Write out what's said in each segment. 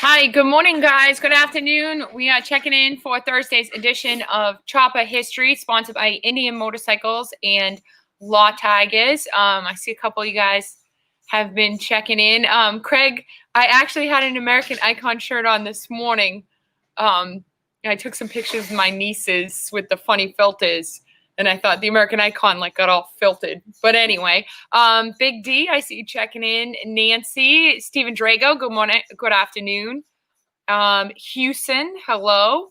Hi, good morning, guys. Good afternoon. We are checking in for Thursday's edition of Chopper History, sponsored by Indian Motorcycles and Law Tigers. I see a couple of you guys have been checking in. Craig, I actually had an American Icon shirt on this morning. I took some pictures of my nieces with the funny filters, and I thought the American Icon got all filtered. But anyway, Big D, I see you checking in. Nancy, Stephen Drago, good morning, good afternoon. Houston, hello.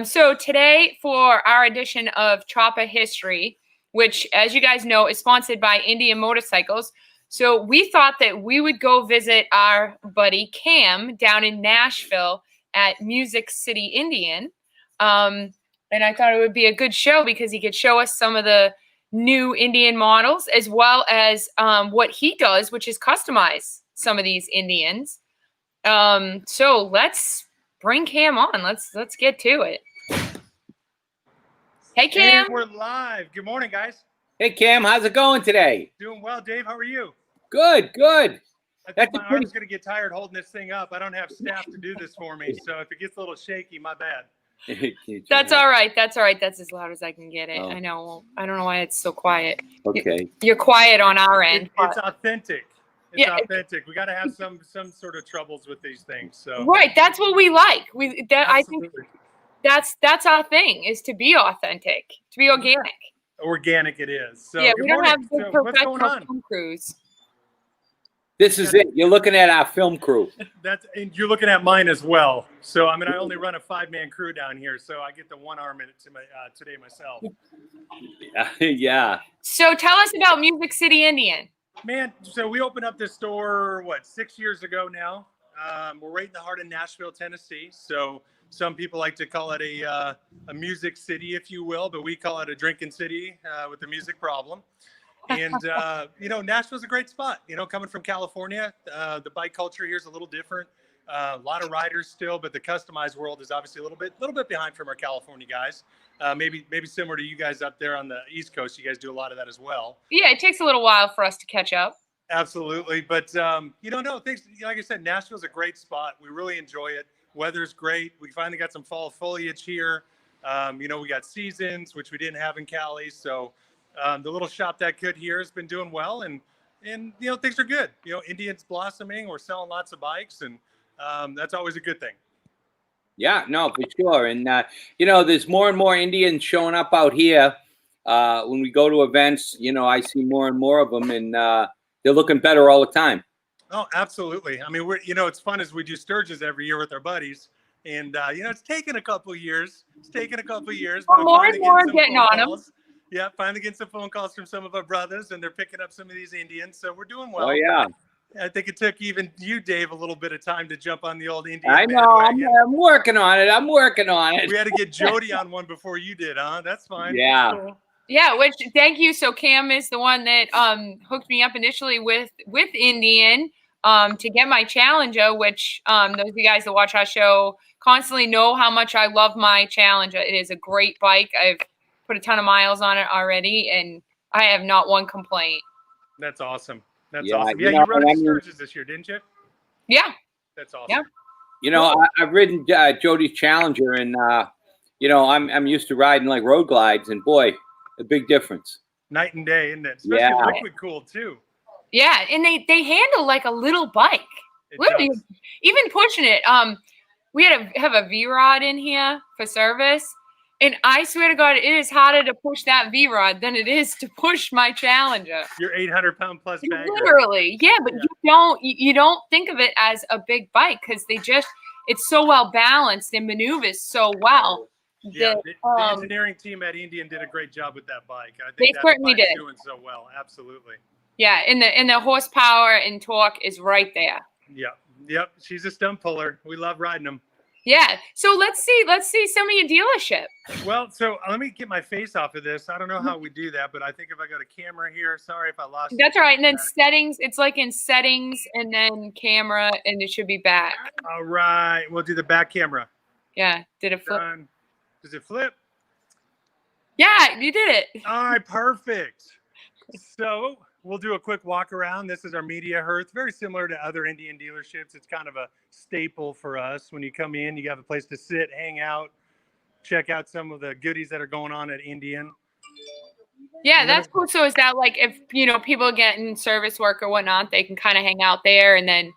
So today for our edition of Chopper History, which, as you guys know, is sponsored by Indian Motorcycles. So we thought that we would go visit our buddy Cam down in Nashville at Music City Indian. And I thought it would be a good show because he could show us some of the new Indian models as well as what he does, which is customize some of these Indians. So let's bring Cam on. Let's get to it. Hey, Cam. Hey, we're live. Good morning, guys. Hey, Cam, how's it going today? Doing well, Dave. How are you? Good. I think my arm's going to get tired holding this thing up. I don't have staff to do this for me, so if it gets a little shaky, my bad. That's all right. That's all right. That's as loud as I can get it. Oh. I know. I don't know why it's so quiet. Okay. You're quiet on our end. It's authentic. It's authentic. We got to have some sort of troubles with these things. So right. That's what we like. I think that's our thing, is to be authentic, to be organic. Organic it is. So yeah, we don't have big professional what's film crews. This is it. You're looking at our film crew. And you're looking at mine as well. So I mean, I only run a 5-man crew down here, so I get the one arm in it today myself. Yeah. So tell us about Music City Indian. Man, so we opened up this store, 6 years ago now. We're right in the heart of Nashville, Tennessee. So some people like to call it a music city, if you will, but we call it a drinking city with a music problem. And, Nashville's a great spot. Coming from California, the bike culture here is a little different. A lot of riders still, but the customized world is obviously a little bit behind from our California guys. Maybe similar to you guys up there on the East Coast. You guys do a lot of that as well. Yeah, it takes a little while for us to catch up. Absolutely. But, things, like I said, Nashville's a great spot. We really enjoy it. Weather's great. We finally got some fall foliage here. We got seasons, which we didn't have in Cali. So the little shop that could here has been doing well. And things are good. Indians blossoming. We're selling lots of bikes. And that's always a good thing. Yeah, no, for sure. And, there's more and more Indians showing up out here. When we go to events, I see more and more of them, and they're looking better all the time. Oh, absolutely. I mean, it's fun as we do Sturgis every year with our buddies. And, it's taken a couple of years. Well, more and more getting on them. Yeah, finally getting some phone calls from some of our brothers, and they're picking up some of these Indians. So we're doing well. Oh, yeah. I think it took even you, Dave, a little bit of time to jump on the old Indian. I know. I'm working on it. We had to get Jody on one before you did, huh? That's fine. Yeah. That's cool. Yeah, thank you. So Cam is the one that hooked me up initially with Indian to get my Challenger, which those of you guys that watch our show constantly know how much I love my Challenger. It is a great bike. I've put a ton of miles on it already, and I have not one complaint. That's awesome. That's awesome. Yeah, you rode at Sturgis this year, didn't you? Yeah. That's awesome. Yeah. I've ridden Jody's Challenger, and I'm used to riding like road glides, and boy, a big difference. Night and day, isn't it? Especially liquid cooled too. Yeah, and they handle like a little bike. Literally, even pushing it. We have a V-Rod in here for service. And I swear to God, it is harder to push that V-Rod than it is to push my Challenger. Your 800-pound plus bagger. Literally, yeah, but you don't think of it as a big bike because it's so well balanced and maneuvers so well. Yeah, the engineering team at Indian did a great job with that bike. I think they certainly did. Doing so well, absolutely. Yeah, and the horsepower and torque is right there. Yep. She's a stump puller. We love riding them. Yeah. So let's see some of your dealership. Well, so let me get my face off of this. I don't know how we do that, but I think if I go to camera here, sorry if I lost. That's all right. And then settings, it's like in settings and then camera, and it should be back. All right. We'll do the back camera. Yeah. Did it flip? Does it flip? Yeah, you did it. All right. Perfect. So we'll do a quick walk around. This is our media hearth, very similar to other Indian dealerships. It's kind of a staple for us. When you come in, you have a place to sit, hang out, check out some of the goodies that are going on at Indian. Yeah, that's cool. So is that like if, people are getting service work or whatnot, they can kind of hang out there and then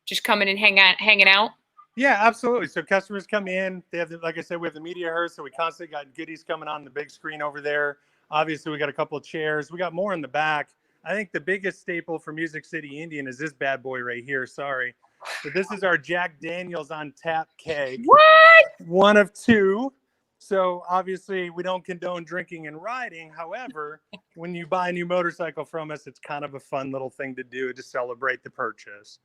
just come in and hanging out? Yeah, absolutely. So customers come in, they have, like I said, we have the media hearth. So we constantly got goodies coming on the big screen over there. Obviously we got a couple of chairs. We got more in the back. I think the biggest staple for Music City Indian is this bad boy right here. Sorry. But this is our Jack Daniels on tap keg. What? One of two. So obviously we don't condone drinking and riding. However, when you buy a new motorcycle from us, it's kind of a fun little thing to do to celebrate the purchase.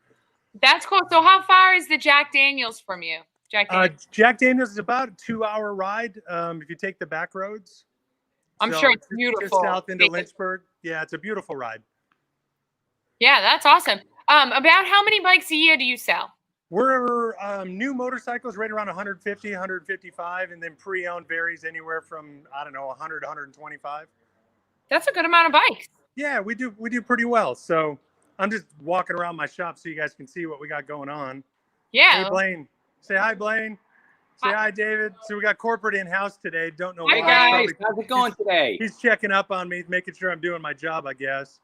That's cool. So how far is the Jack Daniels from you? Jack Daniels is about a 2-hour ride if you take the back roads. I'm So sure it's just beautiful. south into Lynchburg. Yeah, it's a beautiful ride. Yeah, that's awesome. About how many bikes a year do you sell? We're new motorcycles right around 150, 155, and then pre-owned varies anywhere from, I don't know, 100, 125. That's a good amount of bikes. Yeah, we do pretty well. So I'm just walking around my shop so you guys can see what we got going on. Yeah. Hey, Blaine. Say hi, Blaine. Say hi, David. So we got corporate in-house today. Don't know Hey why. guys, how's it going today? He's checking up on me, making sure I'm doing my job, I guess.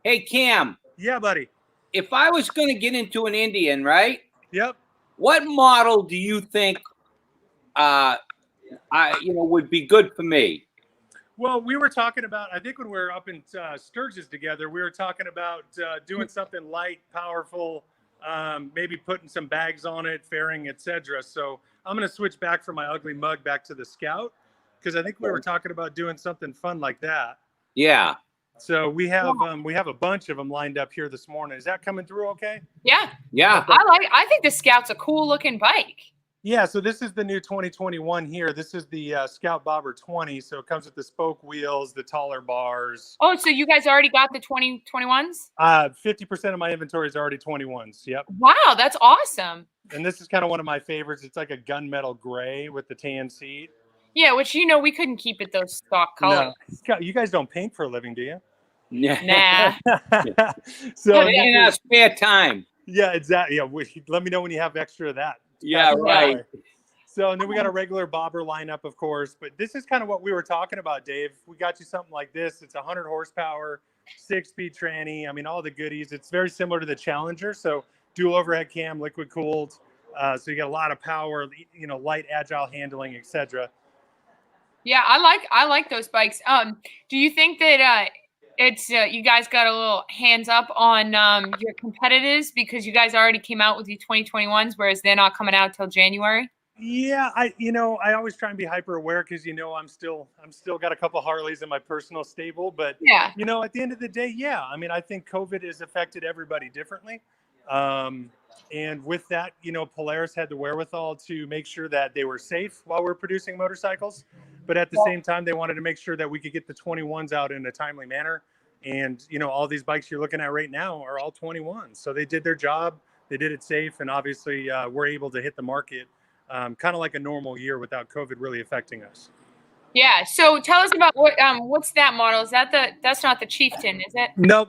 Hey Cam, Yeah, buddy. if I was going to get into an Indian, right? Yep. What model do you think, would be good for me? Well, we were talking about, I think when we were up in Sturgis together, we were talking about doing something light, powerful, maybe putting some bags on it, fairing, etc. So I'm going to switch back from my ugly mug back to the Scout because I think we were talking about doing something fun like that. Yeah. So we have a bunch of them lined up here this morning. Is that coming through okay? Yeah. Yeah. I think the Scout's a cool looking bike. Yeah, so this is the new 2021 here. This is the Scout Bobber 20. So it comes with the spoke wheels, the taller bars. Oh, so you guys already got the 2021s? 50% of my inventory is already 21s. Yep. Wow, that's awesome. And this is kind of one of my favorites. It's like a gunmetal gray with the tan seat. Yeah, which we couldn't keep it those stock colors. No. You guys don't paint for a living, do you? Yeah. Nah. So In our spare time. yeah, exactly. Yeah, let me know when you have extra of that. Yeah, right. So and then we got a regular bobber lineup, of course. But this is kind of what we were talking about, Dave. We got you something like this. It's 100 horsepower, 6-speed tranny. I mean, all the goodies. It's very similar to the Challenger. So dual overhead cam, liquid cooled. So you get a lot of power, light, agile handling, etc. Yeah, I like those bikes. Do you think that it's you guys got a little hands up on your competitors because you guys already came out with the 2021s, whereas they're not coming out till January? Yeah, I always try and be hyper aware because I'm still got a couple Harleys in my personal stable, but Yeah. at the end of the day, yeah, I mean, I think COVID has affected everybody differently. And with that, Polaris had the wherewithal to make sure that they were safe while we're producing motorcycles. But at the same time, they wanted to make sure that we could get the 21s out in a timely manner. And, all these bikes you're looking at right now are all 21s. So they did their job. They did it safe. And obviously, we're able to hit the market kind of like a normal year without COVID really affecting us. Yeah. So tell us about what's that model? Is that's not the Chieftain, is it? No,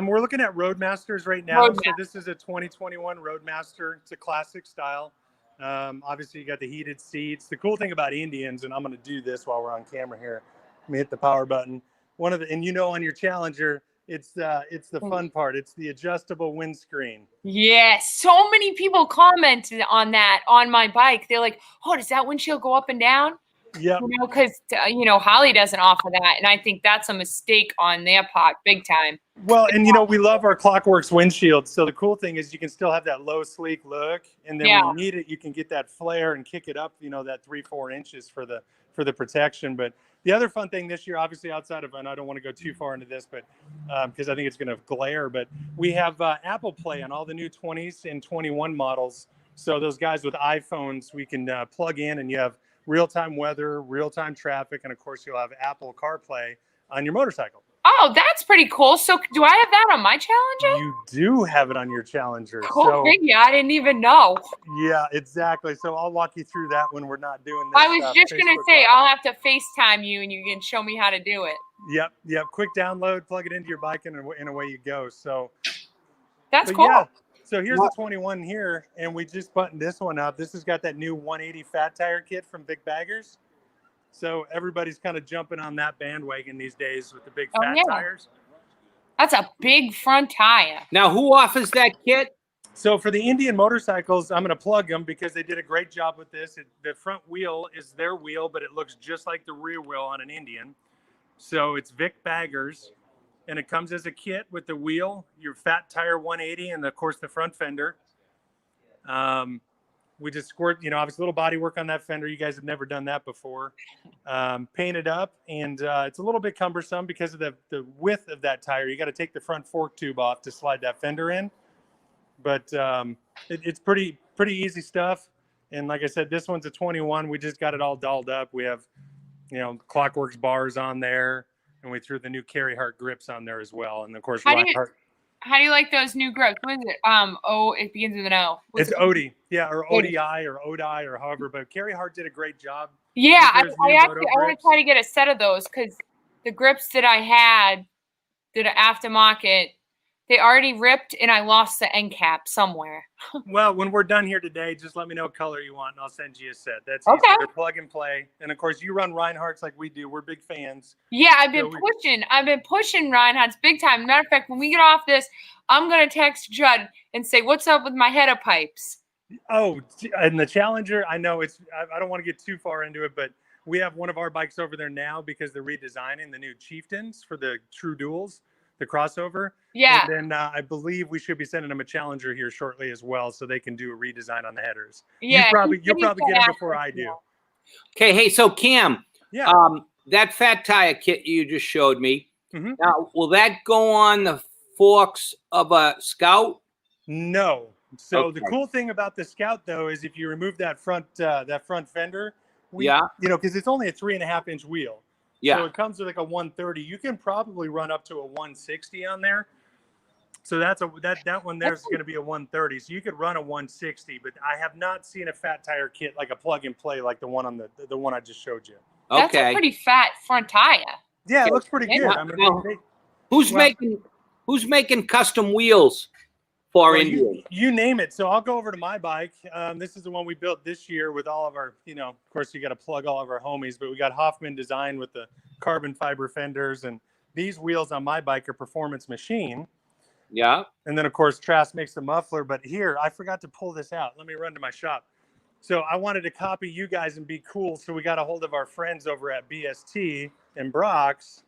we're looking at Roadmasters right now. Roadmaster. So this is a 2021 Roadmaster. It's a classic style. Obviously you got the heated seats. The cool thing about Indians, and I'm going to do this while we're on camera here. Let me hit the power button. On your Challenger, it's the fun part. It's the adjustable windscreen. Yes. So many people commented on that on my bike. They're like, "Oh, does that windshield go up and down?" Yeah. Because Holly doesn't offer that, and I think that's a mistake on their part, big time. Well, and we love our Clockworks windshield. So the cool thing is you can still have that low, sleek look, and then when you need it, you can get that flare and kick it up. That 3-4 inches for the protection. But the other fun thing this year, obviously outside of, and I don't want to go too far into this, but because I think it's going to glare, but we have Apple Play on all the new 20s and 21 models. So those guys with iPhones, we can plug in, and you have real-time weather, real-time traffic, and of course you'll have Apple CarPlay on your motorcycle. Oh, that's pretty cool. So do I have that on my Challenger? You do have it on your Challenger. Cool So figure. I didn't even know. yeah, exactly. So I'll walk you through that when we're not doing this. I was just going to Facebook say, Live. I'll have to FaceTime you and you can show me how to do it. Yep. Quick download, plug it into your bike, and away you go. So That's but cool. yeah. So here's the 21 here, and we just buttoned this one up. This has got that new 180 fat tire kit from Vic Baggers. So everybody's kind of jumping on that bandwagon these days with the big Oh, fat yeah. tires. That's a big front tire. Now, who offers that kit? So for the Indian motorcycles, I'm going to plug them because they did a great job with this. The front wheel is their wheel, but it looks just like the rear wheel on an Indian. So it's Vic Baggers, and it comes as a kit with the wheel, your fat tire 180, and of course the front fender. We just squirt, obviously a little body work on that fender. You guys have never done that before. Paint it up, and it's a little bit cumbersome because of the width of that tire. You got to take the front fork tube off to slide that fender in. But it's pretty easy stuff. And like I said, this one's a 21. We just got it all dolled up. We have, Clockworks bars on there, and we threw the new Carry Hart grips on there as well. And of course, How do you like those new grips? What is it? It begins with an O. It's Odie, yeah, or ODI or ODI or however. But Carry Hart did a great job. Yeah, I There's new actually Moto I want grips. to try to get a set of those because the grips that I had that are aftermarket, they already ripped and I lost the end cap somewhere. Well, when we're done here today, just let me know what color you want, and I'll send you a set. That's Okay. easy. They're plug and play. And of course, you run Reinhardt's like we do. We're big fans. Yeah, I've been So pushing Reinhardt's big time. Matter of fact, when we get off this, I'm gonna text Judd and say, "What's up with my header pipes?" Oh, and the Challenger, I know I don't want to get too far into it, but we have one of our bikes over there now because they're redesigning the new Chieftains for the True Duels, the crossover. Yeah. And then I believe we should be sending them a Challenger here shortly as well, so they can do a redesign on the headers. Yeah. You'll probably get them before I do. Okay, hey, so Cam, Yeah. that fat tire kit you just showed me, Mhm. now, will that go on the forks of a Scout? No. So the Okay. cool thing about the Scout though is if you remove that front fender, Yeah. because it's only a 3.5-inch wheel. Yeah. So it comes with like a 130. You can probably run up to a 160 on there. So that one there's going to be a 130. So you could run a 160, but I have not seen a fat tire kit like a plug and play like the one on the one I just showed you. That's a Okay. pretty fat front tire. Yeah, it looks pretty good. Yeah. I mean, Well, they- Who's well- making custom wheels for well, Indian? you name it. So I'll go over to my bike. This is the one we built this year with all of our, of course you got to plug all of our homies, but we got Hoffman Design with the carbon fiber fenders, and these wheels on my bike are Performance Machine. Yeah. And then, of course, Trask makes the muffler. But here, I forgot to pull this out. Let me run to my shop. So I wanted to copy you guys and be cool. So we got a hold of our friends over at BST and Brock's.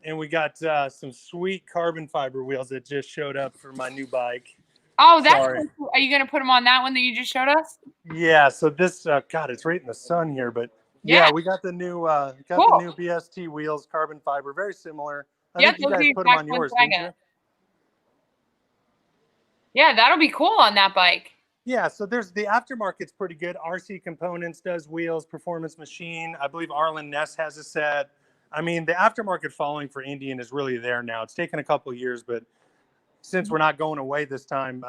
And we got some sweet carbon fiber wheels that just showed up for my new bike. Oh, that's Sorry. so cool. Are you gonna put them on that one that you just showed us? Yeah. So this, God, it's right in the sun here. But Yeah. yeah, we got the new, Cool. the new BST wheels, carbon fiber, very similar. I Yeah, think you those are guys the put them exact on yours, ones I didn't you? got. Yeah, that'll be cool on that bike. Yeah, so there's the aftermarket's pretty good. RC Components does wheels, Performance Machine. I believe Arlen Ness has a set. I mean, the aftermarket following for Indian is really there now. It's taken a couple of years, but since we're not going away this time,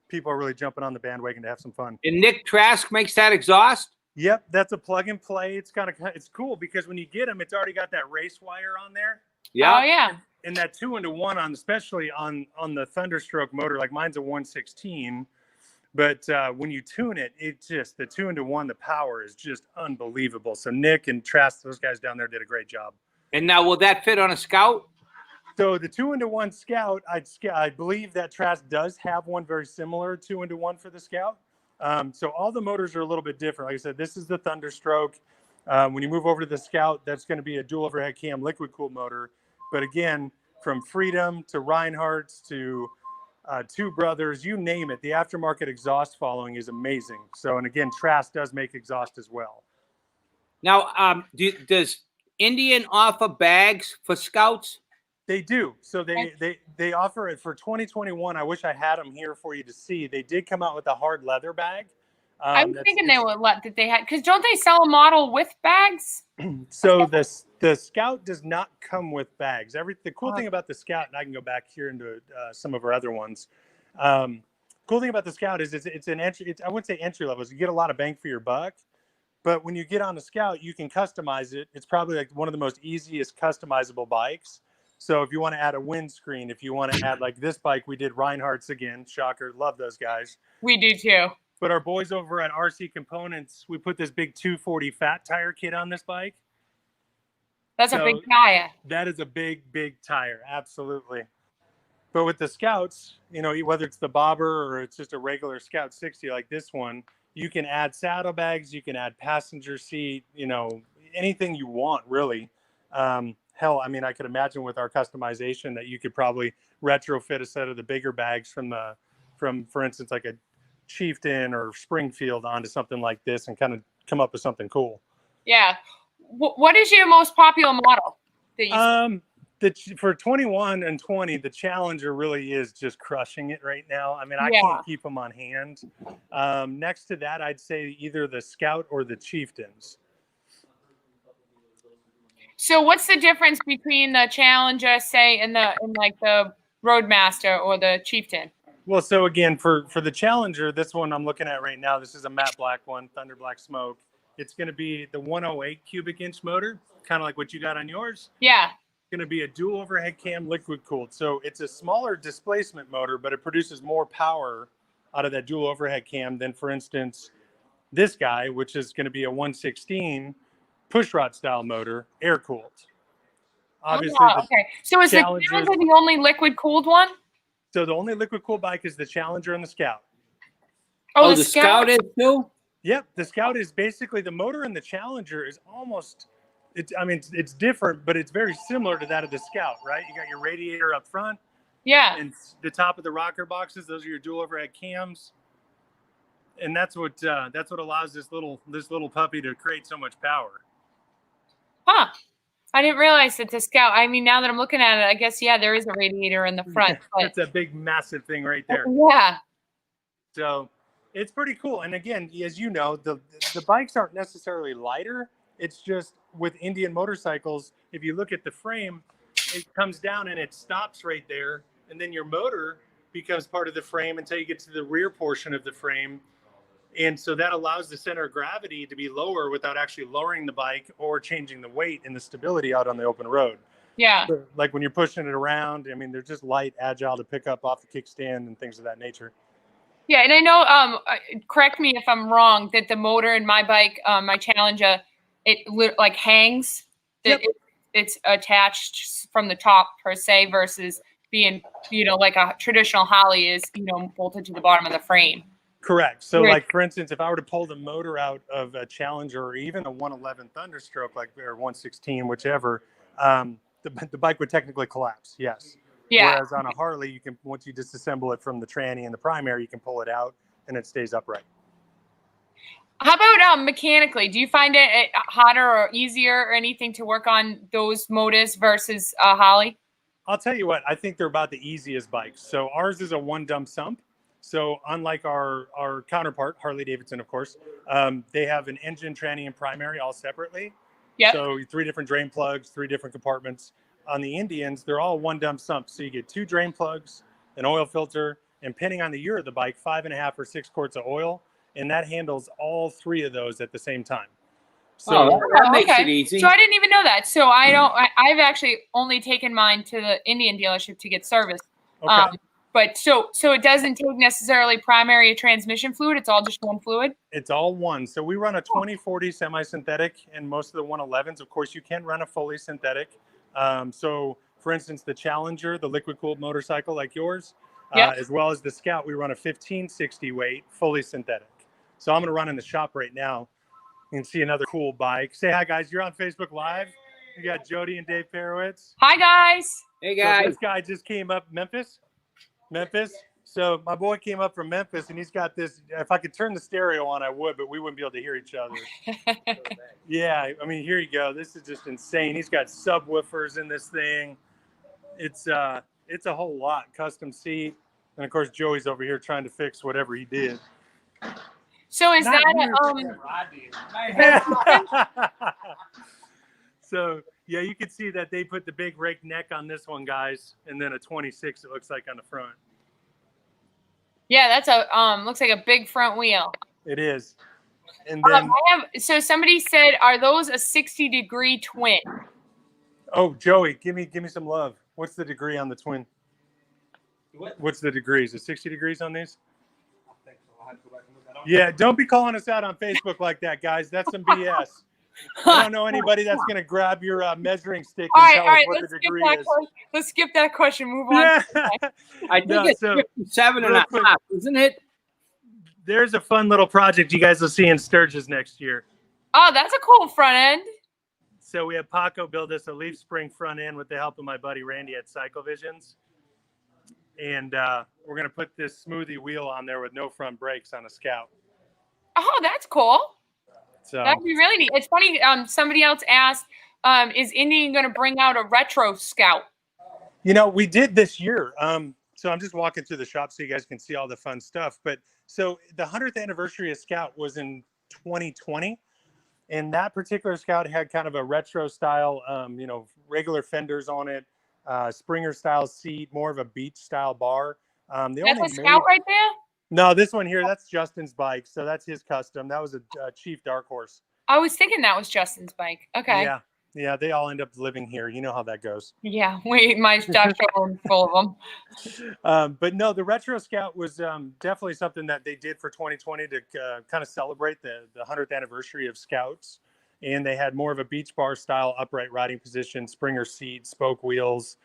people are really jumping on the bandwagon to have some fun. And Nick Trask makes that exhaust? Yep, that's a plug and play. It's it's cool because when you get them, it's already got that race wire on there. Yeah. Oh yeah. And that 2-into-1 on, especially on the Thunderstroke motor, like mine's a 116. But when you tune it, the 2-into-1, the power is just unbelievable. So Nick and Trask, those guys down there did a great job. And now will that fit on a Scout? So the 2-into-1 Scout, I believe that Trask does have one very similar 2-into-1 for the Scout. So all the motors are a little bit different. Like I said, this is the Thunderstroke. When you move over to the Scout, that's going to be a dual overhead cam liquid cooled motor. But again, from Freedom to Reinhardt's to Two Brothers, you name it, the aftermarket exhaust following is amazing. So, and again, Trask does make exhaust as well. Now, does Indian offer bags for Scouts? They do. So they offer it for 2021. I wish I had them here for you to see. They did come out with a hard leather bag. I was That's- thinking they would let that they had, because don't they sell a model with bags? So the Scout does not come with bags. The cool Oh. thing about the Scout, and I can go back here into some of our other ones. Cool thing about the Scout is it's an entry. I wouldn't say entry levels. You get a lot of bang for your buck, but when you get on the Scout, you can customize it. It's probably like one of the most easiest customizable bikes. So if you want to add a windscreen, if you want to add like this bike, we did Reinhardt's again. Shocker, love those guys. We do too. But our boys over at RC Components, we put this big 240 fat tire kit on this bike. That's a So- big tire. That is a big tire, absolutely. But with the Scouts, you know, whether it's the bobber or it's just a regular Scout 60 like this one, you can add saddlebags, you can add passenger seat, you know, anything you want, really. Hell, I mean, I could imagine with our customization that you could probably retrofit a set of the bigger bags from for instance, like a Chieftain or Springfield onto something like this and kind of come up with something cool. Yeah. What is your most popular model that you For 21 and 20, the Challenger really is just crushing it right now. I mean, I Yeah. can't keep them on hand. Next to that, I'd say either the Scout or the Chieftains. So what's the difference between the Challenger, say, and like the Roadmaster or the Chieftain? Well, so again, for the Challenger, this one I'm looking at right now, this is a matte black one, Thunder Black Smoke. It's going to be the 108 cubic inch motor, kind of like what you got on yours. Yeah. Going to be a dual overhead cam, liquid cooled. So it's a smaller displacement motor, but it produces more power out of that dual overhead cam than, for instance, this guy, which is going to be a 116 pushrod style motor, air cooled. Obviously, Oh, okay. So is the Challenger's- Challenger the only liquid cooled one? so the only liquid cooled bike is the Challenger and the Scout. Oh, the Scout is too? Yep, the Scout is basically the motor in the Challenger is almost. It's different, but it's very similar to that of the Scout, right? You got your radiator up front, Yeah. and the top of the rocker boxes. Those are your dual overhead cams, and that's what allows this little puppy to create so much power. Huh. I didn't realize that the Scout, I mean, now that I'm looking at it, I guess, yeah, there is a radiator in the front. But That's a big, massive thing right there. yeah. So it's pretty cool. And again, as you know, the bikes aren't necessarily lighter. It's just with Indian motorcycles, if you look at the frame, it comes down and it stops right there. And then your motor becomes part of the frame until you get to the rear portion of the frame. And so that allows the center of gravity to be lower without actually lowering the bike or changing the weight and the stability out on the open road. Yeah. Like when you're pushing it around, I mean, they're just light, agile to pick up off the kickstand and things of that nature. Yeah. And I know, correct me if I'm wrong, that the motor in my bike, my Challenger, like hangs. Yep. It's attached from the top per se versus being, like a traditional Harley is, bolted to the bottom of the frame. Correct. So Right. like, for instance, if I were to pull the motor out of a Challenger or even a 111 Thunderstroke, or 116, whichever, the bike would technically collapse. Yes. Yeah. Whereas on a Harley, you can, once you disassemble it from the tranny and the primary, you can pull it out and it stays upright. How about mechanically? Do you find it harder or easier or anything to work on those motors versus Harley? I'll tell you what, I think they're about the easiest bikes. So ours is a one dump sump. So unlike our counterpart, Harley Davidson, of course, they have an engine, tranny, and primary all separately. Yep. So 3 different drain plugs, 3 different compartments. On the Indians, they're all one dump sump. So you get 2 drain plugs, an oil filter, and depending on the year of the bike, 5.5 or 6 quarts of oil. And that handles all 3 of those at the same time. So that makes okay. it easy. So I didn't even know that. So I've actually only taken mine to the Indian dealership to get service. okay. But so it doesn't take necessarily primary or transmission fluid. It's all just one fluid. It's all one. So we run a 2040 semi-synthetic and most of the 111s. Of course, you can run a fully synthetic. So for instance, the Challenger, the liquid cooled motorcycle like yours, Yep. as well as the Scout, we run a 1560 weight fully synthetic. So I'm going to run in the shop right now and see another cool bike. Say hi, guys. You're on Facebook Live. You got Jody and Dave Farowitz. Hi guys. Hey, So guys. this guy just came up Memphis. So my boy came up from Memphis and he's got this. If I could turn the stereo on, I would, but we wouldn't be able to hear each other. Yeah, I mean, here you go. This is just insane. He's got subwoofers in this thing. It's a whole lot. Custom seat, and of course Joey's over here trying to fix whatever he did. So is Not that So yeah, you can see that they put the big rake neck on this one, guys, and then a 26 it looks like on the front. yeah, that's a looks like a big front wheel. It is. And then So somebody said, are those a 60-degree twin? oh, Joey, give me some love. What's the degree on the twin? What's the degrees? Is it 60 degrees on these? Yeah, don't be calling us out on Facebook like that, guys. That's some BS. I don't know anybody that's going to grab your measuring stick and tell us what the degree is. Let's skip that question. Move on. Yeah. I think No, it's so 57 and real a quick. half, isn't it? There's a fun little project you guys will see in Sturgis next year. Oh, that's a cool front end. So we have Paco build us a leaf spring front end with the help of my buddy Randy at Cycle Visions. And we're going to put this smoothie wheel on there with no front brakes on a Scout. Oh, that's cool. So That'd be really neat. It's funny. Somebody else asked, is Indian going to bring out a retro Scout? you know, we did this year. So I'm just walking through the shop so you guys can see all the fun stuff. But so the 100th anniversary of Scout was in 2020. And that particular Scout had kind of a retro style, regular fenders on it, Springer style seat, more of a beach style bar. That's a Scout right there? No, this one here, that's Justin's bike. So that's his custom. That was a Chief Dark Horse. I was thinking that was Justin's bike. Okay. Yeah, they all end up living here. You know how that goes. Yeah, my Dodge showroom full of them. But no, the Retro Scout was definitely something that they did for 2020 to kind of celebrate the 100th anniversary of Scouts. And they had more of a beach bar style upright riding position, Springer seat, spoke wheels.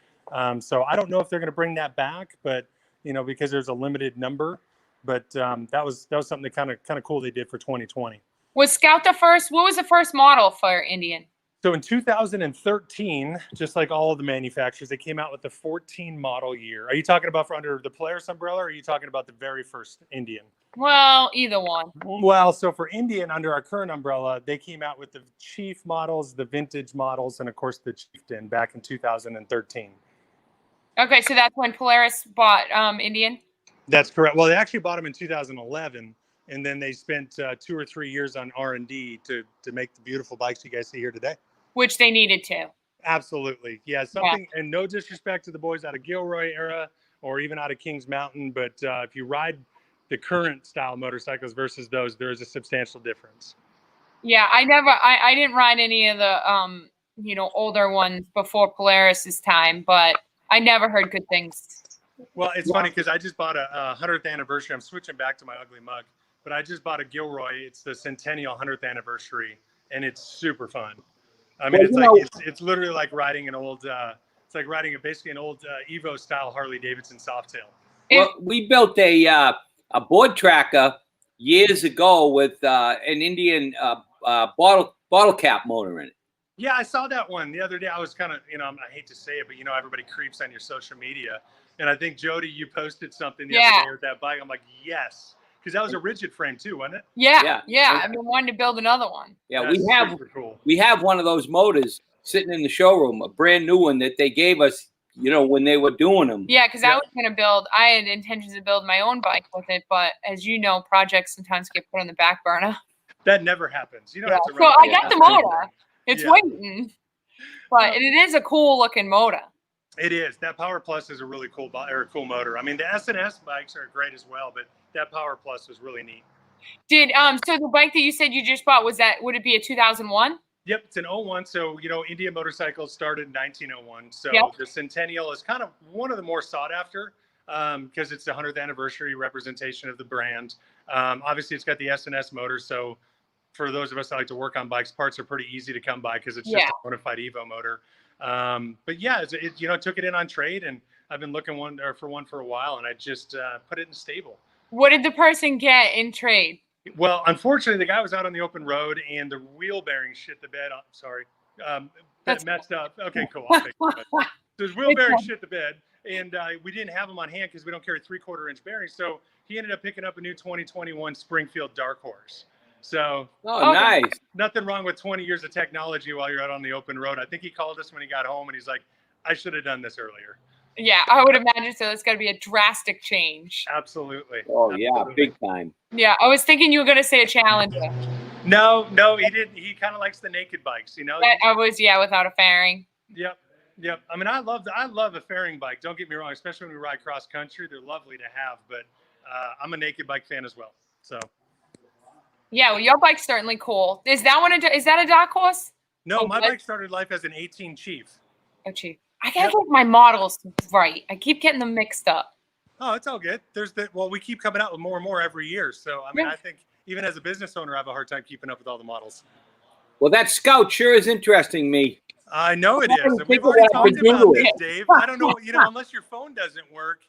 So I don't know if they're going to bring that back, but because there's a limited number. But that was something that kind of cool they did for 2020. Was Scout the first? What was the first model for Indian? So in 2013, just like all of the manufacturers, they came out with the 14 model year. Are you talking about for under the Polaris umbrella, or are you talking about the very first Indian? Well, either one. Well, so for Indian, under our current umbrella, they came out with the Chief models, the vintage models, and of course the Chieftain back in 2013. Okay, so that's when Polaris bought Indian? That's correct. Well, they actually bought them in 2011, and then they spent 2 or 3 years on R&D to make the beautiful bikes you guys see here today. Which they needed to. Absolutely. Yeah, something, and no disrespect to the boys out of Gilroy era or even out of Kings Mountain, but if you ride the current style motorcycles versus those, there is a substantial difference. Yeah, I didn't ride any of the older ones before Polaris's time, but I never heard good things. Well, it's funny because I just bought a 100th anniversary. I'm switching back to my ugly mug, but I just bought a Gilroy. It's the Centennial 100th anniversary, and it's super fun. I mean, it's literally like riding an old, it's like riding basically an old Evo style Harley Davidson Softail. Well, we built a board tracker years ago with an Indian bottle cap motor in it. Yeah, I saw that one the other day. I was kind of, I hate to say it, but everybody creeps on your social media. And I think Jody, you posted something the other day with that bike. I'm like, yes. Because that was a rigid frame too, wasn't it? Yeah. I've been wanting to build another one. Yeah, That's we have one of those motors sitting in the showroom, a brand new one that they gave us, when they were doing them. Yeah, because I was going to I had intentions to build my own bike with it, but as you know, projects sometimes get put on the back burner. That never happens. You don't have to So I got the motor. It's waiting. But it is a cool looking motor. It is. That Power Plus is a really cool cool motor. I mean, the S&S bikes are great as well, but that Power Plus was really neat. So the bike that you said you just bought, would it be a 2001? Yep, it's an 01. So, Indian motorcycles started in 1901. So the Centennial is kind of one of the more sought after because it's the 100th anniversary representation of the brand. Obviously, it's got the S&S motor. So for those of us that like to work on bikes, parts are pretty easy to come by because it's just a bona fide Evo motor. But yeah, it took it in on trade, and I've been looking for one for a while, and I just put it in stable. What did the person get in trade? Well, unfortunately, the guy was out on the open road, and the wheel bearing shit the bed. Sorry, that messed up. Okay, cool. I'll take it. So his wheel bearing shit the bed, and we didn't have them on hand because we don't carry 3/4 inch bearings. So he ended up picking up a new 2021 Springfield Dark Horse. So nice. Nothing wrong with 20 years of technology while you're out on the open road. I think he called us when he got home, and he's like, I should have done this earlier. Yeah, I would imagine so. It's got to be a drastic change. Absolutely. Oh yeah, Absolutely. big time. Yeah, I was thinking you were going to say a Challenger. No, he didn't. He kind of likes the naked bikes, you know. I was, yeah, without a fairing. Yep. I mean, I love a fairing bike. Don't get me wrong, especially when we ride cross country, they're lovely to have. But I'm a naked bike fan as well. So. Yeah, well, your bike's certainly cool. Is that a dark horse? No, Oh, my what? bike started life as an 18 Chief. Oh, gee. I gotta get my models right. I keep getting them mixed up. Oh, it's all good. We keep coming out with more and more every year. So I mean, Yeah. I think even as a business owner, I have a hard time keeping up with all the models. Well, that Scout sure is interesting me. I know it I is. didn't And think we've of already what I talked could do about with this, it. Dave. I don't know, unless your phone doesn't work.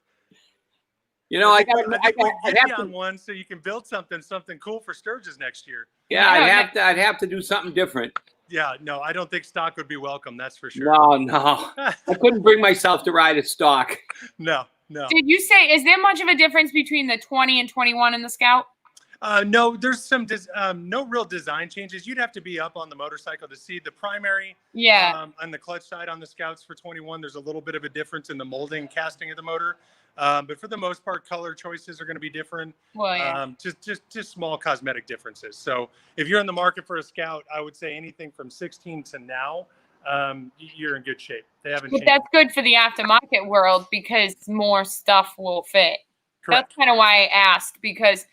You know, I think I'd we'll have get you to, on one so you can build something cool for Sturgis next year. yeah, Yeah. I'd have to do something different. Yeah, no, I don't think stock would be welcome. That's for sure. No, I couldn't bring myself to ride a stock. No. Did you say, is there much of a difference between the 20 and 21 in the Scout? No, there's some no real design changes. You'd have to be up on the motorcycle to see the primary. Yeah. On the clutch side on the Scouts for 21, there's a little bit of a difference in the molding, casting of the motor. But for the most part, color choices are going to be different. Well, yeah. Just small cosmetic differences. So if you're in the market for a Scout, I would say anything from 16 to now, you're in good shape. They haven't But changed. that's good for the aftermarket world because more stuff will fit. Correct. That's kind of why I asked, because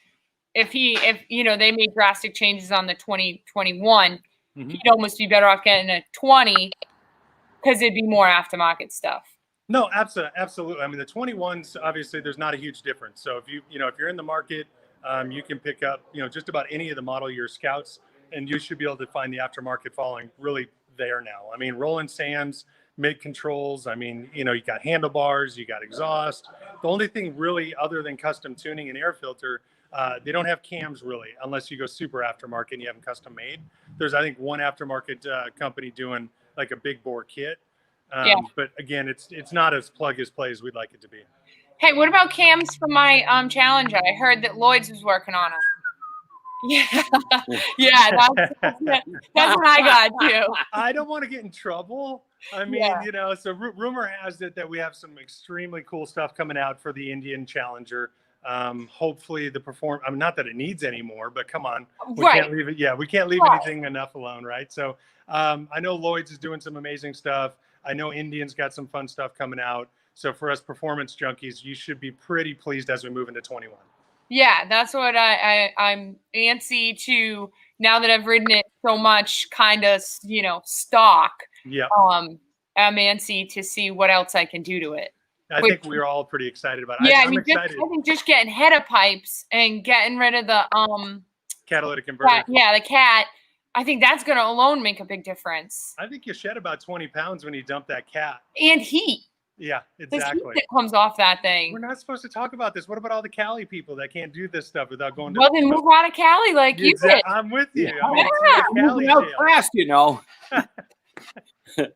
if they made drastic changes on the 2021, Mhm. he'd almost be better off getting a 20 because it'd be more aftermarket stuff. No, absolutely. I mean, the 21s, obviously, there's not a huge difference. So if you're in the market, you can pick up, just about any of the model year Scouts, and you should be able to find the aftermarket following really there now. I mean, Roland Sands, mid controls. I mean, you got handlebars, you got exhaust. The only thing really, other than custom tuning and air filter, they don't have cams really, unless you go super aftermarket and you have them custom made. There's, I think, one aftermarket company doing like a big bore kit. Yeah. But again, it's not as plug and play as we'd like it to be. Hey, what about cams for my Challenger? I heard that Lloyd's was working on them. Yeah, yeah, that's what I got too. I don't want to get in trouble. I mean, Yeah. so rumor has it that we have some extremely cool stuff coming out for the Indian Challenger. Hopefully I mean, not that it needs any more, but come on, we Right. can't leave it. Yeah, we can't leave Right. anything enough alone, right? So I know Lloyd's is doing some amazing stuff. I know Indian's got some fun stuff coming out. So for us performance junkies, you should be pretty pleased as we move into 21. Yeah, that's what I'm antsy to, now that I've ridden it so much, kind of, stock. Yeah. I'm antsy to see what else I can do to it. I think we're all pretty excited about it. Yeah, I'm excited. I think just getting header pipes and getting rid of the Catalytic converter. the cat. I think that's going to alone make a big difference. I think you shed about 20 pounds when you dump that cat. And heat. Yeah, There's exactly. heat that comes off that thing. We're not supposed to talk about this. What about all the Cali people that can't do this stuff without going to? Well, then move out of Cali like you did. I'm with you. Yeah. I mean, it's Cali Out jail. fast,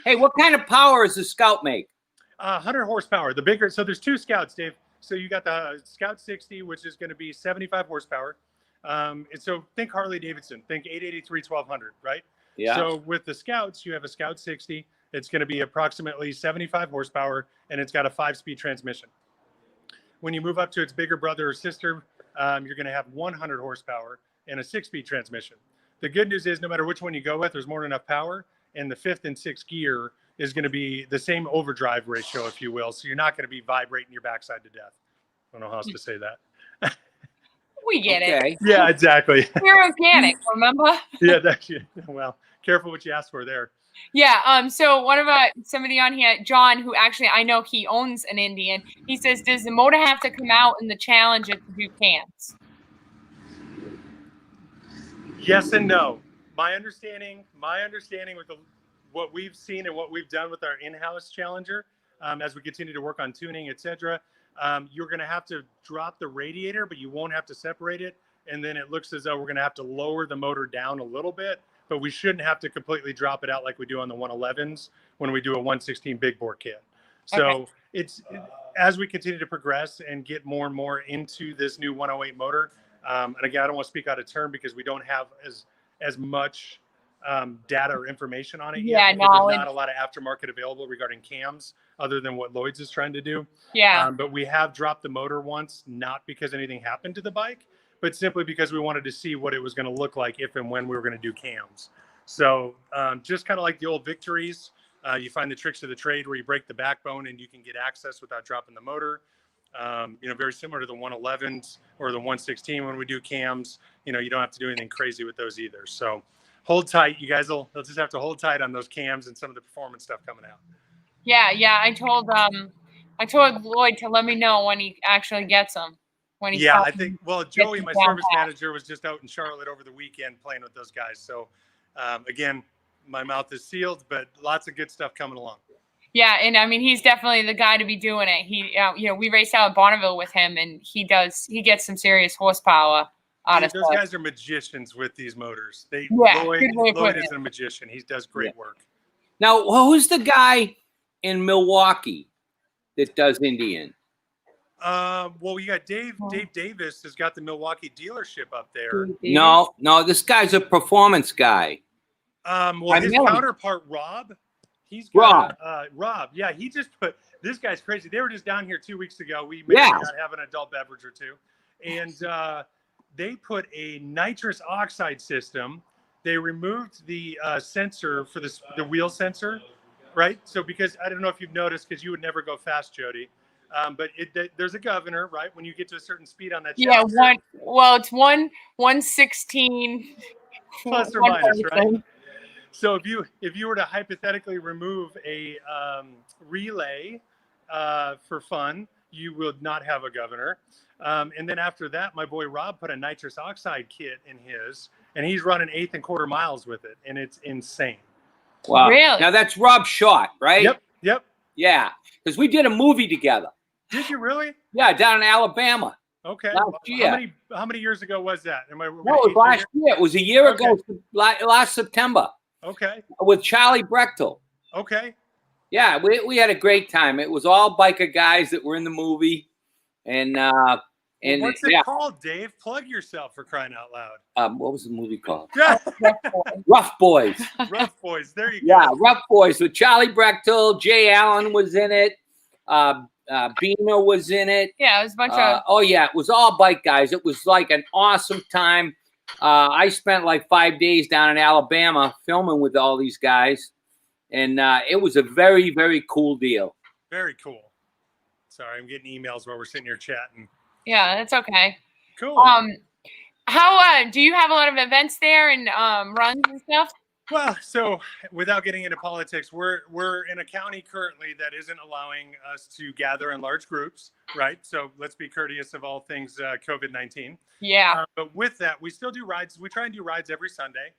Hey, what kind of power does the Scout make? 100 horsepower. The bigger. So there's two Scouts, Dave. So you got the Scout 60, which is going to be 75 horsepower. And so think Harley Davidson. Think 883 1200, right? Yeah. So with the Scouts, you have a Scout 60. It's going to be approximately 75 horsepower, and it's got a 5-speed transmission. When you move up to its bigger brother or sister, you're going to have 100 horsepower and a 6-speed transmission. The good news is no matter which one you go with, there's more than enough power, and the 5th and 6th gear is going to be the same overdrive ratio, if you will. So you're not going to be vibrating your backside to death. I don't know how else to say that. We get it. Okay. Yeah, exactly. We're organic, remember? Yeah, that's well, careful what you ask for there. Yeah. So one of somebody on here, John, who actually I know he owns an Indian. He says, "Does the motor have to come out in the Challenger to do cams?" Yes and no. My understanding with what we've seen and what we've done with our in-house Challenger, as we continue to work on tuning, etc., you're going to have to drop the radiator, but you won't have to separate it. And then it looks as though we're going to have to lower the motor down a little bit, but we shouldn't have to completely drop it out like we do on the 111s when we do a 116 big bore kit. So it's as we continue to progress and get more and more into this new 108 motor. And again, I don't want to speak out of turn because we don't have as much data or information on it Yeah, yet, because knowledge. there's not a lot of aftermarket available regarding cams other than what Lloyd's is trying to do. Yeah. But we have dropped the motor once, not because anything happened to the bike, but simply because we wanted to see what it was going to look like if and when we were going to do cams. So just kind of like the old Victories, you find the tricks of the trade where you break the backbone and you can get access without dropping the motor. Very similar to the 111s or the 116 when we do cams. You don't have to do anything crazy with those either. So hold tight. You guys will just have to hold tight on those cams and some of the performance stuff coming out. Yeah. I told Lloyd to let me know when he actually gets them. When he I think, well, Joey, my down service pat. manager, was just out in Charlotte over the weekend playing with those guys. So again, my mouth is sealed, but lots of good stuff coming along. Yeah, and I mean he's definitely the guy to be doing it. He, we raced out at Bonneville with him, and he gets some serious horsepower out of Those stuff. guys are magicians with these motors. good way of Lloyd putting is a magician. He does great work. Now, who's the guy in Milwaukee that does Indian? Well, we got Dave Davis has got the Milwaukee dealership up there. No, this guy's a performance guy. Well, his know him. counterpart, Rob, he's got Rob. Yeah, he just put, this guy's crazy. They were just down here 2 weeks ago. We may not have an adult beverage or two. And they put a nitrous oxide system. They removed the sensor for the wheel sensor, right? So because, I don't know if you've noticed, because you would never go fast, Jody. But there's a governor, right? When you get to a certain speed on that. Yeah, it's 116 plus or minus, right? So if you were to hypothetically remove a relay for fun, you would not have a governor. And then after that, my boy Rob put a nitrous oxide kit in his, and he's running 1/8 and 1/4 miles with it, and it's insane. Wow. Really? Now that's Rob Schott, right? Yep. Yeah, because we did a movie together. Did you really? Yeah, down in Alabama. Okay. Last year. How many years ago was that? No, it was last year. It was a year ago, last September. Okay. With Charlie Brechtel. Okay. Yeah, we had a great time. It was all biker guys that were in the movie, and what's it called, Dave? Plug yourself, for crying out loud. What was the movie called? Rough Boys. Rough Boys. There you go. Yeah, Rough Boys with Charlie Brechtel. Jay Allen was in it. Beamer was in it. Yeah, it was a bunch of. Oh yeah, it was all bike guys. It was like an awesome time. I spent like 5 days down in Alabama filming with all these guys, and it was a very, very cool deal. Very cool. Sorry, I'm getting emails while we're sitting here chatting. Yeah, that's okay. Cool. How do you have a lot of events there and runs and stuff? Well, so without getting into politics, we're in a county currently that isn't allowing us to gather in large groups, right? So let's be courteous of all things COVID-19. Yeah. But with that, we still do rides. We try and do rides every Sunday.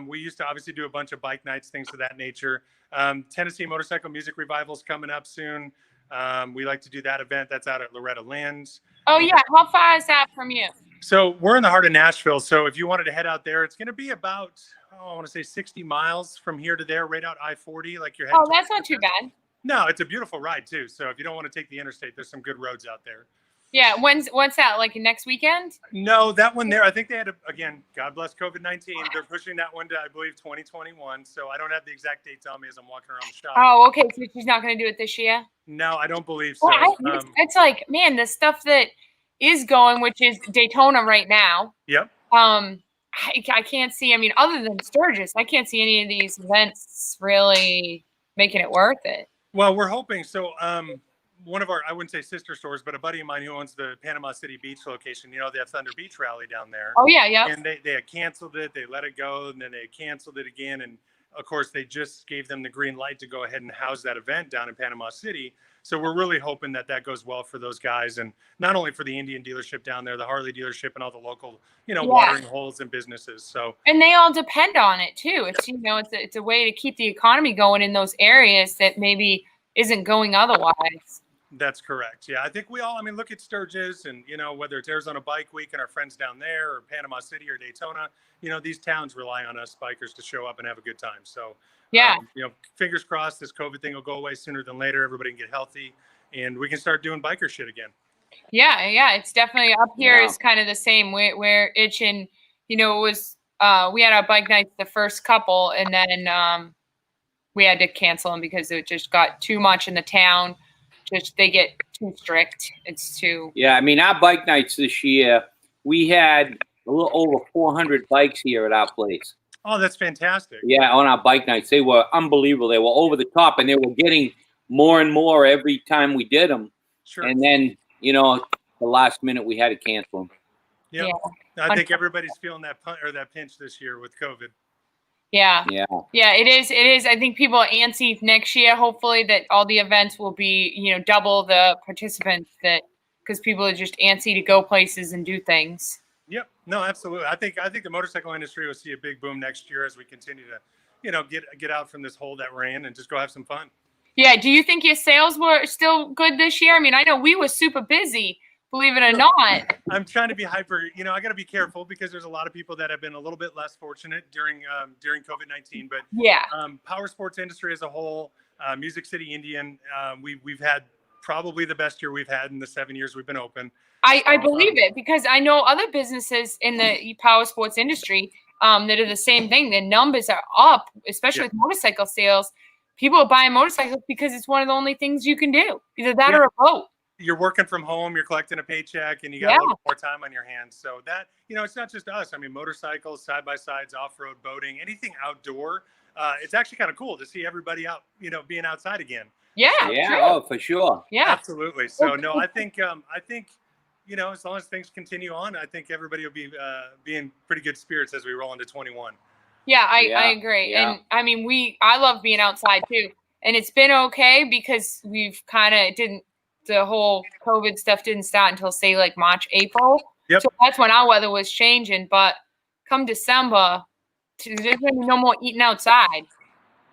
We used to obviously do a bunch of bike nights, things of that nature. Tennessee Motorcycle Music Revival's coming up soon. We like to do that event. That's out at Loretta Lynn's. Oh, yeah. How far is that from you? So we're in the heart of Nashville. So if you wanted to head out there, it's going to be about, I want to say 60 miles from here to there, right out I-40. Like you're heading. Oh, that's not too bad. No, it's a beautiful ride too. So if you don't want to take the interstate, there's some good roads out there. Yeah. When's that? Like next weekend? No, that one there, I think they had, again, God bless COVID-19. They're pushing that one to, I believe, 2021. So I don't have the exact dates on me as I'm walking around the shop. Oh, okay. So she's not going to do it this year? No, I don't believe so. Well, it's like, man, the stuff that is going, which is Daytona right now. Yep. I can't see, I mean, other than Sturgis, I can't see any of these events really making it worth it. Well, we're hoping. So one of our, I wouldn't say sister stores, but a buddy of mine who owns the Panama City Beach location, they have Thunder Beach Rally down there. Oh, yeah, yeah. And they had canceled it. They let it go, and then they canceled it again. And, of course, they just gave them the green light to go ahead and house that event down in Panama City. So we're really hoping that goes well for those guys, and not only for the Indian dealership down there, the Harley dealership, and all the local, watering holes and businesses. So, and they all depend on it too. It's it's a way to keep the economy going in those areas that maybe isn't going otherwise. That's correct. Yeah, I think we all. I mean, look at Sturgis, and whether it's Arizona Bike Week and our friends down there, or Panama City or Daytona. These towns rely on us bikers to show up and have a good time. So. Yeah. Fingers crossed this COVID thing will go away sooner than later. Everybody can get healthy and we can start doing biker shit again. Yeah. It's definitely up here is kind of the same. We're itching, it was we had our bike nights the first couple, and then we had to cancel them because it just got too much in the town. Just they get too strict. It's too. Yeah, I mean, our bike nights this year, we had a little over 400 bikes here at our place. Oh, that's fantastic. Yeah, on our bike nights. They were unbelievable. They were over the top, and they were getting more and more every time we did them. Sure. And then, you know, the last minute we had to cancel them. Yep. Yeah. I think everybody's feeling that pinch this year with COVID. Yeah. Yeah. Yeah, it is. It is. I think people are antsy next year. Hopefully that all the events will be, you know, double the participants because people are just antsy to go places and do things. Yep. No, absolutely. I think the motorcycle industry will see a big boom next year as we continue to, you know, get out from this hole that we're in and just go have some fun. Yeah. Do you think your sales were still good this year? I mean, I know we were super busy, believe it or not. I'm trying to be hyper, you know, I got to be careful because there's a lot of people that have been a little bit less fortunate during COVID-19, but Yeah. power sports industry as a whole, Music City Indian, we've had probably the best year we've had in the 7 years we've been open. I believe it because I know other businesses in the power sports industry that are the same thing. The numbers are up, especially with motorcycle sales. People are buying motorcycles because it's one of the only things you can do. Either that or a boat. You're working from home, you're collecting a paycheck, and you got a little more time on your hands. So that, you know, it's not just us. I mean, motorcycles, side-by-sides, off-road boating, anything outdoor. It's actually kind of cool to see everybody out, you know, being outside again. Yeah. Yeah. True. Oh, for sure. Yeah. Absolutely. So no, I think, you know, as long as things continue on, I think everybody will be in pretty good spirits as we roll into 21. Yeah, I agree. Yeah. And I mean, I love being outside too. And it's been okay because we've kind of the whole COVID stuff didn't start until say like March, April. Yep. So that's when our weather was changing. But come December, there's going to be no more eating outside.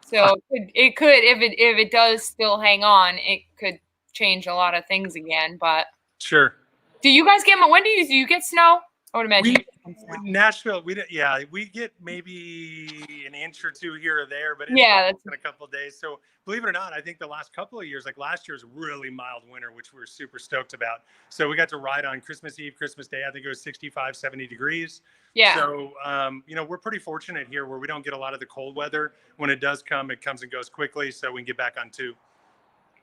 So it could, if it does still hang on, it could change a lot of things again. But Sure. do you guys get, when do you get snow? I would imagine. Nashville, we get maybe an inch or two here or there, but it's in a couple of days. So believe it or not, I think the last couple of years, like last year was a really mild winter, which we were super stoked about. So we got to ride on Christmas Eve, Christmas Day. I think it was 65, 70 degrees. Yeah. So, you know, we're pretty fortunate here where we don't get a lot of the cold weather. When it does come, it comes and goes quickly. So we can get back on two.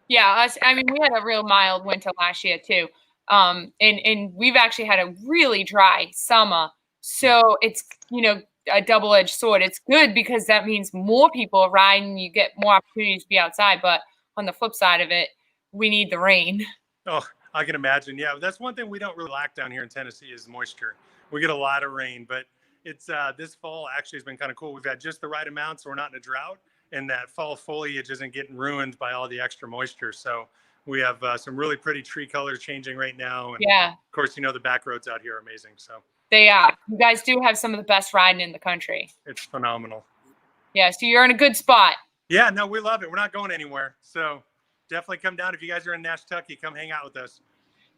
Yeah. I mean, we had a real mild winter last year too. And we've actually had a really dry summer. So it's, you know, a double-edged sword. It's good because that means more people are riding, you get more opportunities to be outside. But on the flip side of it, we need the rain. Oh, I can imagine. Yeah, that's one thing we don't really lack down here in Tennessee is moisture. We get a lot of rain, but it's this fall actually has been kind of cool. We've had just the right amount, so we're not in a drought, and that fall foliage isn't getting ruined by all the extra moisture. So we have some really pretty tree colors changing right now. And Yeah. Of course, you know, the back roads out here are amazing. So They are. You guys do have some of the best riding in the country. it's phenomenal. Yeah, so you're in a good spot. Yeah, no, we love it. We're not going anywhere. So definitely come down. If you guys are in Nashtucky, come hang out with us.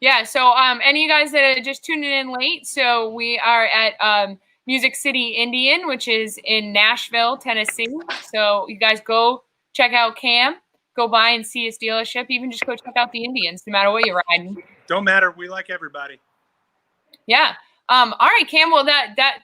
Yeah, so any of you guys that are just tuning in late, so we are at Music City Indian, which is in Nashville, Tennessee. So you guys go check out Cam. Go by and see his dealership. Even just go check out the Indians, no matter what you're riding. Don't matter. We like everybody. Yeah. All right, Cam. Well,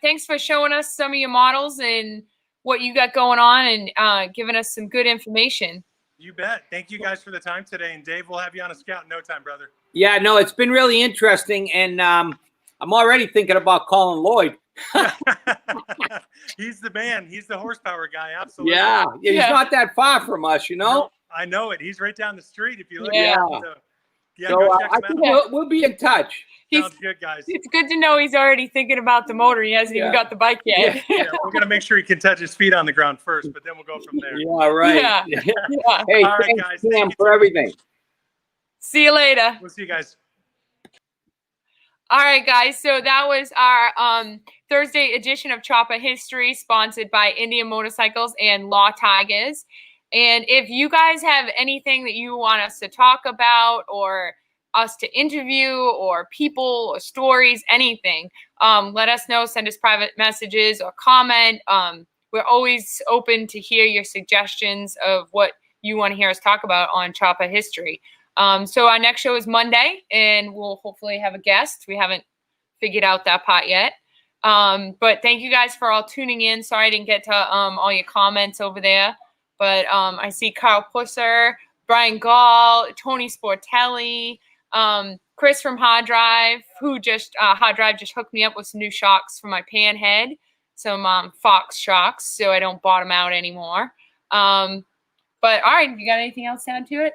thanks for showing us some of your models and what you got going on and giving us some good information. You bet. Thank you guys for the time today. And Dave, we'll have you on a scout in no time, brother. Yeah, no, it's been really interesting. And I'm already thinking about calling Lloyd. He's the man. He's the horsepower guy. Absolutely. Yeah, he's not that far from us, you know? No, I know it. He's right down the street if you look Yeah. at him. So, So go check I him think out. we'll be in touch. Sounds good, guys. It's good to know he's already thinking about the motor. He hasn't even got the bike yet. Yeah, we're going to make sure he can touch his feet on the ground first, but then we'll go from there. Yeah, right. Yeah. Yeah. Hey, All right, thanks, guys. Sam, Thank you. for everything. See you later. We'll see you guys. All right, guys. So that was our Thursday edition of Chopper History, sponsored by Indian Motorcycles and Law Tigers. And if you guys have anything that you want us to talk about or us to interview or people or stories, anything, let us know. Send us private messages or comment. We're always open to hear your suggestions of what you want to hear us talk about on Chopper History. So our next show is Monday, and we'll hopefully have a guest. We haven't figured out that part yet. But thank you guys for all tuning in. Sorry I didn't get to all your comments over there. But I see Kyle Pusser, Brian Gall, Tony Sportelli, Chris from Hard Drive, who just Hard Drive just hooked me up with some new shocks for my pan head, some Fox shocks, so I don't bottom out anymore. But all right, you got anything else to add to it?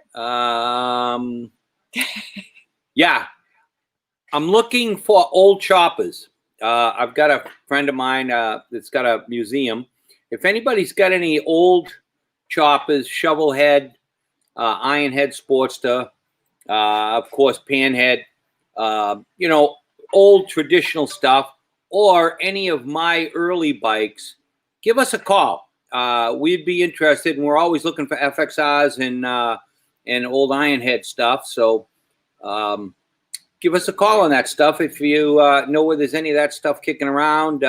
Yeah, I'm looking for old choppers. I've got a friend of mine that's got a museum. If anybody's got any old choppers, shovel head, iron head Sportster, of course, panhead, old traditional stuff, or any of my early bikes, give us a call. We'd be interested, and we're always looking for FXRs and old iron head stuff. So give us a call on that stuff if you know where there's any of that stuff kicking around.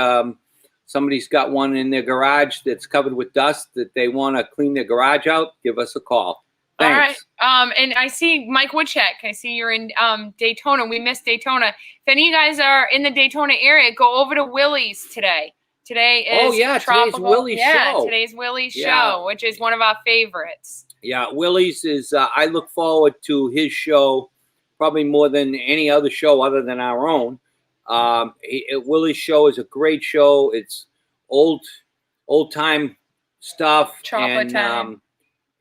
Somebody's got one in their garage that's covered with dust that they want to clean their garage out, give us a call. Thanks. All right. And I see Mike Woodcheck. I see you're in Daytona. We missed Daytona. If any of you guys are in the Daytona area, go over to Willie's today. Today is today's Willie's show. Today's Willie's show, which is one of our favorites. Yeah, Willie's is, I look forward to his show probably more than any other show other than our own. Willie's show is a great show. It's old time stuff. Chopper time.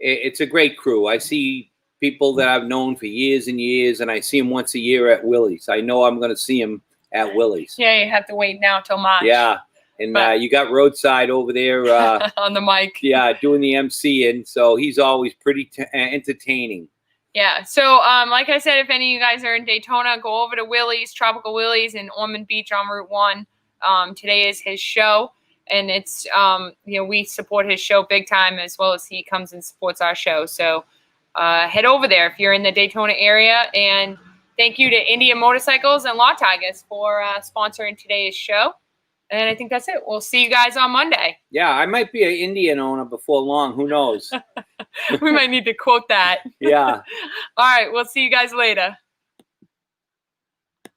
It's a great crew. I see people that I've known for years and years, and I see them once a year at Willie's. I know I'm going to see them at Willie's. Yeah, you have to wait now till March. Yeah, and you got Roadside over there. On the mic. Yeah, doing the MC, and so he's always pretty entertaining. Yeah, so like I said, if any of you guys are in Daytona, go over to Willie's, Tropical Willie's in Ormond Beach on Route 1. Today is his show. And it's, we support his show big time, as well as he comes and supports our show. So head over there if you're in the Daytona area. And thank you to Indian Motorcycles and Law Tigers for sponsoring today's show. And I think that's it. We'll see you guys on Monday. Yeah, I might be an Indian owner before long. Who knows? We might need to quote that. Yeah. All right. We'll see you guys later.